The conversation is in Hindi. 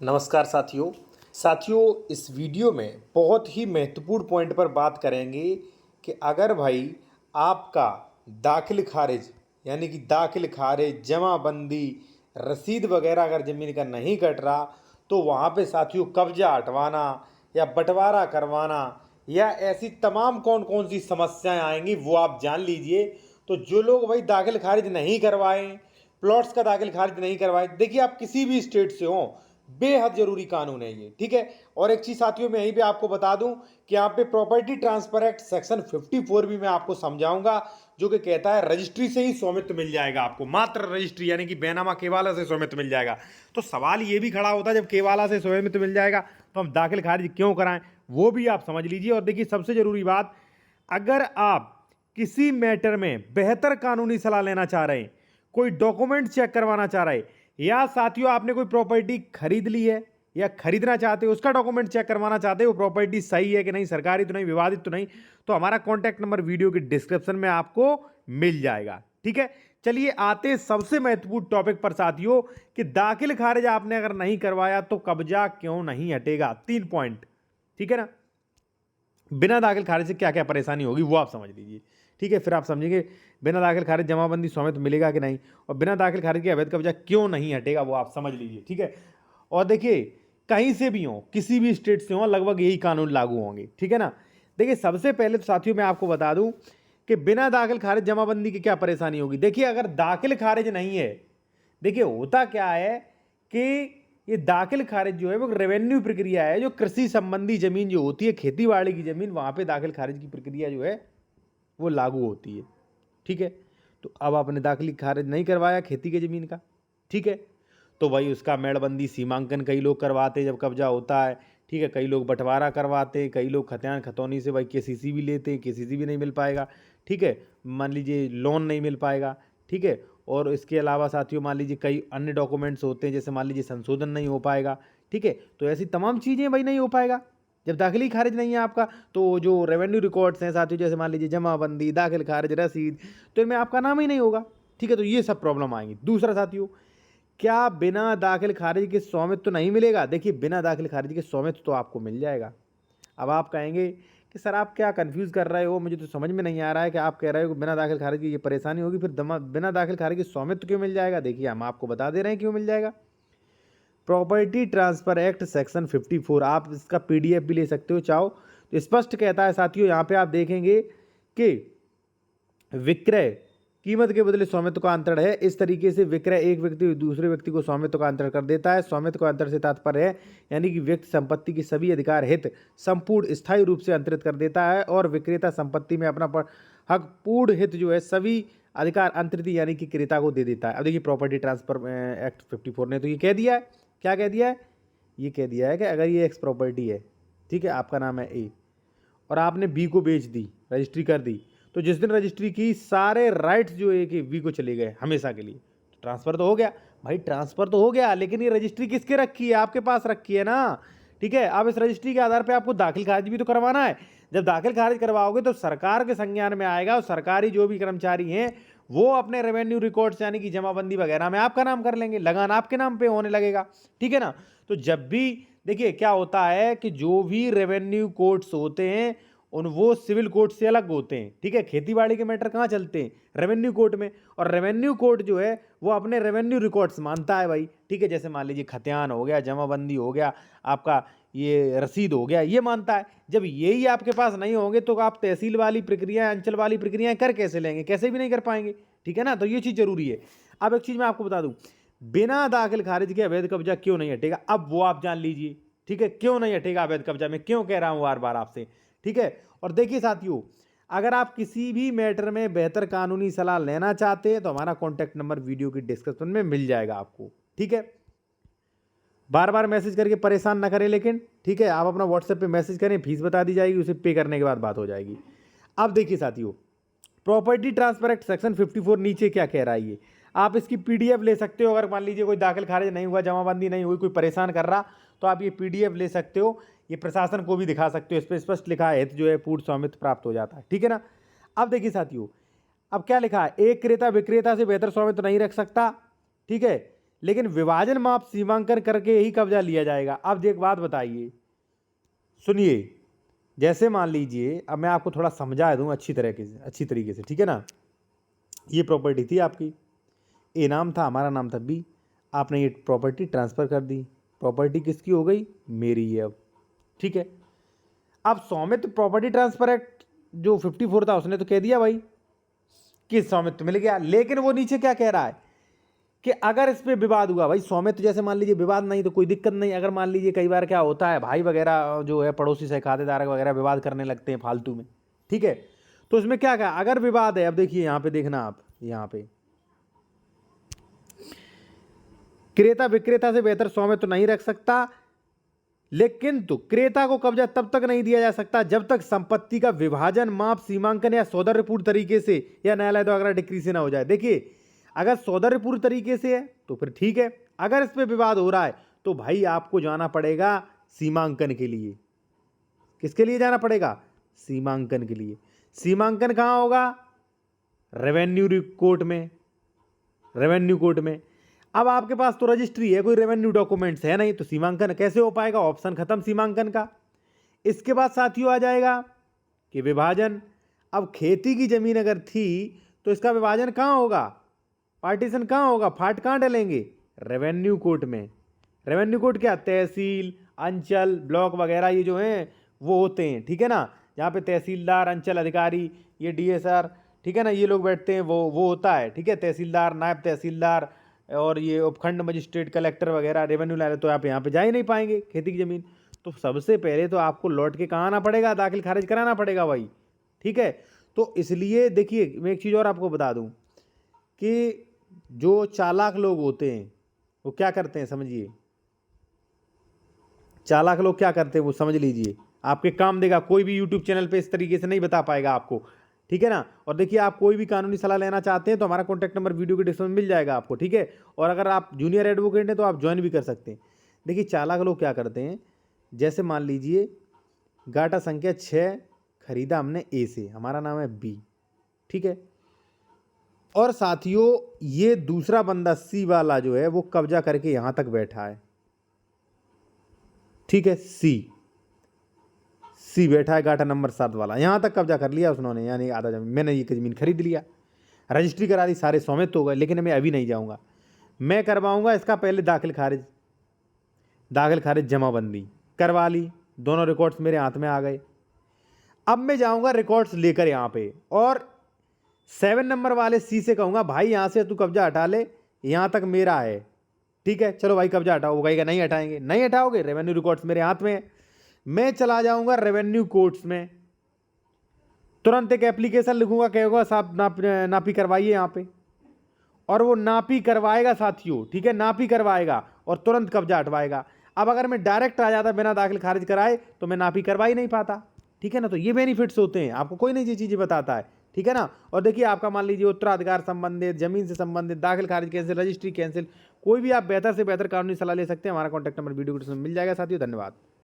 नमस्कार साथियों इस वीडियो में बहुत ही महत्वपूर्ण पॉइंट पर बात करेंगे कि अगर भाई आपका दाखिल खारिज यानी कि दाखिल खारिज जमाबंदी रसीद वगैरह अगर ज़मीन का नहीं कट रहा तो वहाँ पे साथियों कब्जा हटवाना या बंटवारा करवाना या ऐसी तमाम कौन कौन सी समस्याएं आएंगी वो आप जान लीजिए। तो जो लोग भाई दाखिल खारिज नहीं करवाएं, प्लॉट्स का दाखिल खारिज नहीं करवाए, देखिए आप किसी भी स्टेट से हो, बेहद जरूरी कानून है ये, ठीक है। और एक चीज साथियों मैं यहीं पे आपको बता दूं कि यहाँ पे प्रॉपर्टी ट्रांसफर एक्ट सेक्शन 54 भी मैं आपको समझाऊंगा, जो कि कहता है रजिस्ट्री से ही स्वामित्व मिल जाएगा आपको, मात्र रजिस्ट्री यानी कि बेनामा केवाला से स्वामित्व मिल जाएगा। तो सवाल ये भी खड़ा होता है जब केवाला से स्वामित्व मिल जाएगा तो हम दाखिल खारिज क्यों कराएं, वो भी आप समझ लीजिए। और देखिए सबसे जरूरी बात, अगर आप किसी मैटर में बेहतर कानूनी सलाह लेना चाह रहे हैं, कोई डॉक्यूमेंट चेक करवाना चाह रहे हैं, या साथियों आपने कोई प्रॉपर्टी खरीद ली है या खरीदना चाहते हो, उसका डॉक्यूमेंट चेक करवाना चाहते हो वो प्रॉपर्टी सही है कि नहीं, सरकारी तो नहीं, विवादित तो नहीं, तो हमारा कॉन्टैक्ट नंबर वीडियो के डिस्क्रिप्शन में आपको मिल जाएगा, ठीक है। चलिए आते हैं सबसे महत्वपूर्ण टॉपिक पर साथियों कि दाखिल खारिज आपने अगर नहीं करवाया तो कब्जा क्यों नहीं हटेगा। 3 पॉइंट, ठीक है ना। बिना दाखिल खारिज से क्या क्या परेशानी होगी वो आप समझ लीजिए, ठीक है। फिर आप समझेंगे बिना दाखिल खारिज जमाबंदी स्वामित्व मिलेगा कि नहीं, और बिना दाखिल खारिज के अवैध कब्जा क्यों नहीं हटेगा वो आप समझ लीजिए, ठीक है। और देखिए कहीं से भी हो, किसी भी स्टेट से हो, लगभग यही कानून लागू होंगे, ठीक है ना। देखिए सबसे पहले तो साथियों मैं आपको बता दूं कि बिना दाखिल खारिज जमाबंदी की क्या परेशानी होगी। देखिए अगर दाखिल खारिज नहीं है, देखिए होता क्या है कि ये दाखिल खारिज जो है वो रेवेन्यू प्रक्रिया है, जो कृषि संबंधी जमीन जो होती है, खेती बाड़ी की जमीन, वहां पे दाखिल खारिज की प्रक्रिया जो है वो लागू होती है, ठीक है। तो अब आपने दाखिल खारिज नहीं करवाया खेती की जमीन का, ठीक है, तो भाई उसका मेड़बंदी सीमांकन कई लोग करवाते जब कब्जा होता है, ठीक है। कई लोग बंटवारा करवाते, कई लोग खतियान खतौनी से भाई केसीसी भी लेते, केसीसी भी नहीं मिल पाएगा, ठीक है। मान लीजिए लोन नहीं मिल पाएगा, ठीक है। और इसके अलावा साथियों मान लीजिए कई अन्य डॉक्यूमेंट्स होते हैं, जैसे मान लीजिए संशोधन नहीं हो पाएगा, ठीक है। तो ऐसी तमाम चीज़ें भाई नहीं हो पाएगा जब दाखिली खारिज नहीं है आपका। तो जो रेवेन्यू रिकॉर्ड्स हैं साथियों, जैसे मान लीजिए जमाबंदी, दाखिल खारिज, रसीद, तो इनमें आपका नाम ही नहीं होगा, ठीक है। तो ये सब प्रॉब्लम आएंगी। दूसरा साथियों, क्या बिना दाखिल खारिज के स्वामित्व तो नहीं मिलेगा। देखिए बिना दाखिल खारिज के स्वामित्व तो आपको मिल जाएगा। अब आप कहेंगे कि सर आप क्या कंफ्यूज कर रहे हो, मुझे तो समझ में नहीं आ रहा है कि आप कह रहे हो कि बिना दाखिल खारिज की ये परेशानी होगी, फिर बिना दाखिल खारिज के स्वामित्व क्यों मिल जाएगा। देखिए हम आपको बता दे रहे हैं क्यों मिल जाएगा। प्रॉपर्टी ट्रांसफर एक्ट सेक्शन 54, आप इसका पीडीएफ भी ले सकते हो चाहो, तो स्पष्ट कहता है साथियों, यहाँ पे आप देखेंगे कि विक्रय कीमत के बदले स्वामित्व का अंतरण है। इस तरीके से विक्रय एक व्यक्ति दूसरे व्यक्ति को स्वामित्व का अंतरण कर देता है। स्वामित्व का अंतरण से तात्पर्य है यानी कि व्यक्ति संपत्ति की सभी अधिकार हित संपूर्ण स्थायी रूप से अंतरित कर देता है, और विक्रेता संपत्ति में अपना हक पूर्ण हित जो है सभी अधिकार अंतरित यानी कि क्रेता को दे देता है। अब देखिए प्रॉपर्टी ट्रांसफर एक्ट 54 ने तो ये कह दिया है, क्या कह दिया है, ये कह दिया है कि अगर ये एक्स प्रॉपर्टी है, ठीक है, आपका नाम है ए और आपने बी को बेच दी, रजिस्ट्री कर दी, तो जिस दिन रजिस्ट्री की सारे राइट्स जो है कि वी को चले गए हमेशा के लिए, तो ट्रांसफर तो हो गया भाई, ट्रांसफर तो हो गया, लेकिन ये रजिस्ट्री किसके रखी है, आपके पास रखी है ना, ठीक है। अब इस रजिस्ट्री के आधार पे आपको दाखिल खारिज भी तो करवाना है। जब दाखिल खारिज करवाओगे तो सरकार के संज्ञान में आएगा, और सरकारी जो भी कर्मचारी हैं वो अपने रेवेन्यू रिकॉर्ड्स यानी कि जमाबंदी वगैरह में आपका नाम कर लेंगे, लगान आपके नाम पे होने लगेगा, ठीक है ना। तो जब भी देखिए क्या होता है कि जो भी रेवेन्यू कोर्ट्स होते हैं उन वो सिविल कोर्ट से अलग होते हैं, ठीक है। खेती बाड़ी के मैटर कहाँ चलते हैं, रेवेन्यू कोर्ट में, और रेवेन्यू कोर्ट जो है वो अपने रेवेन्यू रिकॉर्ड्स मानता है भाई, ठीक है। जैसे मान लीजिए खतियान हो गया, जमाबंदी हो गया, आपका ये रसीद हो गया, ये मानता है। जब यही आपके पास नहीं होंगे तो आप तहसील वाली प्रक्रिया, अंचल वाली प्रक्रियाएं कर कैसे लेंगे, कैसे भी नहीं कर पाएंगे, ठीक है ना। तो ये चीज़ जरूरी है। अब एक चीज़ मैं आपको बता दूं, बिना दाखिल खारिज के अवैध कब्जा क्यों नहीं हटेगा, अब वो आप जान लीजिए, ठीक है। क्यों नहीं हटेगा अवैध कब्जा, मैं क्यों कह रहा हूं बार बार आपसे, ठीक है। और देखिए साथियों, अगर आप किसी भी मैटर में बेहतर कानूनी सलाह लेना चाहते हैं तो हमारा कॉन्टैक्ट नंबर वीडियो की डिस्क्रिप्शन में मिल जाएगा आपको, ठीक है। बार बार मैसेज करके परेशान ना करें लेकिन, ठीक है। आप अपना व्हाट्सएप पे मैसेज करें, फीस बता दी जाएगी, उसे पे करने के बाद बात हो जाएगी। अब देखिए साथियों, प्रॉपर्टी ट्रांसफर एक्ट सेक्शन 54 नीचे क्या कह रहा है ये आप इसकी पीडीएफ ले सकते हो। अगर मान लीजिए कोई दाखिल खारिज नहीं हुआ, जमाबंदी नहीं हुई, कोई परेशान कर रहा, तो आप ये पीडीएफ ले सकते हो, ये प्रशासन को भी दिखा सकते हो, इस पर स्पष्ट लिखा है हित जो है पूर्ण स्वामित्व प्राप्त हो जाता है, ठीक है ना। अब देखिए साथियों, अब क्या लिखा है, एक क्रेता विक्रेता से बेहतर स्वामित्व नहीं रख सकता, ठीक है, लेकिन विभाजन माप सीमांकन करके ही कब्जा लिया जाएगा। अब एक बात बताइए, सुनिए, जैसे मान लीजिए, अब मैं आपको थोड़ा समझा दूं अच्छी तरीके से, ठीक है ना। ये प्रॉपर्टी थी आपकी, ए नाम था, हमारा नाम था बी, आपने ये प्रॉपर्टी ट्रांसफ़र कर दी, प्रॉपर्टी किसकी हो गई, मेरी है अब, ठीक है। अब स्वामित्व प्रॉपर्टी ट्रांसफर एक्ट जो 54 था उसने तो कह दिया भाई कि स्वामित्व मिल गया, लेकिन वो नीचे क्या कह रहा है कि अगर इस पे विवाद हुआ, भाई स्वामित्व जैसे मान लीजिए विवाद नहीं तो कोई दिक्कत नहीं, अगर मान लीजिए कई बार क्या होता है, भाई वगैरह जो है पड़ोसी से खातेदार वगैरह विवाद करने लगते हैं फालतू में, ठीक है। तो इसमें क्या कहा, अगर विवाद है, अब देखिए यहां पे देखना आप, यहां पे क्रेता विक्रेता से बेहतर स्वामित्व नहीं रख सकता, लेकिन तो क्रेता को कब्जा तब तक नहीं दिया जा सकता जब तक संपत्ति का विभाजन माप सीमांकन या सौदर्यपूर्ण तरीके से या न्यायालय द्वारा डिक्री से ना हो जाए। देखिए, अगर सौदर्यपूर्ण तरीके से है तो फिर ठीक है, अगर इस पे विवाद हो रहा है तो भाई आपको जाना पड़ेगा सीमांकन के लिए। किसके लिए जाना पड़ेगा, सीमांकन के लिए। सीमांकन कहां होगा, रेवेन्यू कोर्ट में, रेवेन्यू कोर्ट में। अब आपके पास तो रजिस्ट्री है, कोई रेवेन्यू डॉक्यूमेंट्स है नहीं, तो सीमांकन कैसे हो पाएगा, ऑप्शन खत्म सीमांकन का। इसके बाद साथियों आ जाएगा कि विभाजन। अब खेती की जमीन अगर थी तो इसका विभाजन कहाँ होगा, पार्टीशन कहाँ होगा, फाट कहाँ डलेंगे, रेवेन्यू कोर्ट में। रेवेन्यू कोर्ट क्या, तहसील, अंचल, ब्लॉक वगैरह ये जो हैं वो होते हैं, ठीक है ना। यहाँ पे तहसीलदार, अंचल अधिकारी, ये डीएसआर, ठीक है ना, ये लोग बैठते हैं, वो होता है, ठीक है। तहसीलदार, नायब तहसीलदार और ये उपखंड मजिस्ट्रेट, कलेक्टर वगैरह, रेवेन्यू लाए, तो आप यहाँ पे जा ही नहीं पाएंगे खेती की ज़मीन। तो सबसे पहले तो आपको लौट के कहाँ आना पड़ेगा, दाखिल खारिज कराना पड़ेगा भाई, ठीक है। तो इसलिए देखिए, मैं एक चीज़ और आपको बता दूँ कि जो चालाक लोग होते हैं वो क्या करते हैं, समझिए, चालाक लोग क्या करते हैं वो समझ लीजिए, आपके काम देगा। कोई भी यूट्यूब चैनल पे इस तरीके से नहीं बता पाएगा आपको, ठीक है ना। और देखिए, आप कोई भी कानूनी सलाह लेना चाहते हैं तो हमारा कॉन्टैक्ट नंबर वीडियो के डिस्क्रिप्शन में मिल जाएगा आपको, ठीक है। और अगर आप जूनियर एडवोकेट हैं तो आप ज्वाइन भी कर सकते हैं। देखिए, चालाक लोग क्या करते हैं, जैसे मान लीजिए गाटा संख्या 6 खरीदा हमने ए से, हमारा नाम है बी, ठीक है। और साथियों ये दूसरा बंदा सी वाला जो है वो कब्जा करके यहां तक बैठा है, ठीक है। सी बैठा है, गाटा नंबर 7 वाला, यहां तक कब्जा कर लिया उसने, यानी आधा जमीन मैंने ये ज़मीन खरीद लिया, रजिस्ट्री करा दी, सारे स्वामित्व हो गए। लेकिन मैं अभी नहीं जाऊंगा, मैं करवाऊंगा इसका पहले दाखिल खारिज जमाबंदी करवा ली, दोनों रिकॉर्ड्स मेरे हाथ में आ गए। अब मैं जाऊंगा रिकॉर्ड्स लेकर यहाँ पे और 7 नंबर वाले सी से कहूंगा भाई यहाँ से तू कब्जा हटा ले, यहाँ तक मेरा है, ठीक है, चलो भाई कब्जा हटाओ। वो कहेगा नहीं हटाएंगे, नहीं हटाओगे, रेवेन्यू रिकॉर्ड्स मेरे हाथ में है। मैं चला जाऊंगा रेवेन्यू कोर्ट्स में, तुरंत एक एप्लीकेशन लिखूंगा, कहेगा साहब नापी करवाइए यहाँ पे, और वो नापी करवाएगा साथियों, ठीक है, नापी करवाएगा और तुरंत कब्जा हटवाएगा। अब अगर मैं डायरेक्ट आ जाता बिना दाखिल खारिज कराए तो मैं नापी करवा ही नहीं पाता, ठीक है ना। तो ये बेनिफिट्स होते हैं, आपको कोई नहीं ये चीज़ें बताता है, ठीक है ना। और देखिए, आपका मान लीजिए उत्तराधिकार संबंधित, जमीन से संबंधित, दाखिल खारिज कैंसिल, रजिस्ट्री कैंसिल, कोई भी आप बेहतर से बेहतर कानूनी सलाह ले सकते हैं। हमारा कॉन्टैक्ट नंबर वीडियो को मिल जाएगा साथियों। धन्यवाद।